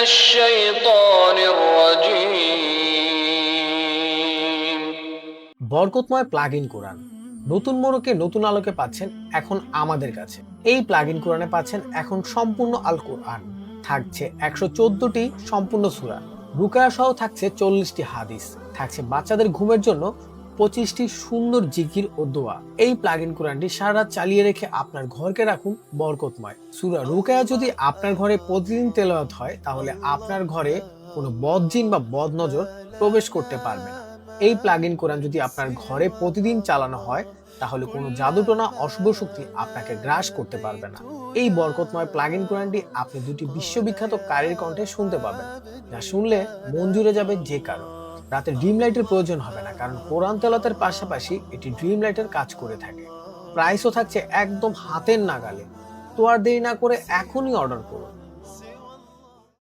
الشيطان الرجيم বরকতময় প্লাগইন কোরআন নতুন মোড়কে নতুন আলোকে পাচ্ছেন এখন আমাদের কাছে। এই প্লাগইন কোরআনে পাচ্ছেন এখন সম্পূর্ণ আল কোরআন, থাকছে 114টি সম্পূর্ণ সূরা, রুকায়া সহ থাকছে 40টি হাদিস, থাকছে বাচ্চাদের ঘুমের জন্য 25টি সুন্দর জিকির ও দোয়া। এই প্লাগইন কোরআনটি সারা রাত চালিয়ে রেখে আপনার ঘরকে রাখুন বরকতময়। সূরা রুকায়া যদি আপনার ঘরে প্রতিদিন তেলাওয়াত হয় তাহলে আপনার ঘরে কোনো বদজিন বা বদনজর প্রবেশ করতে পারবে না। এই প্লাগইন কোরআন যদি আপনার ঘরে প্রতিদিন চালানো হয় তাহলে কোনো জাদুটোনা অশুভ শক্তি আপনাকে গ্রাস করতে পারবে না। এই বরকতময় প্লাগইন কোরআনটি আপনি দুটি বিশ্ববিখ্যাত কারীর কণ্ঠে শুনতে পাবেন, যা শুনলে মন জুড়ে যাবে যে কারো। রাতে ড্রিম লাইটের প্রয়োজন হবে না, কারণ কোরআন তেলাওয়াতের পাশাপাশি এটি ড্রিম লাইটের কাজ করে থাকে। প্রাইসও থাকছে একদম হাতের নাগালে। তো আর দেরি না করে এখনই অর্ডার করুন।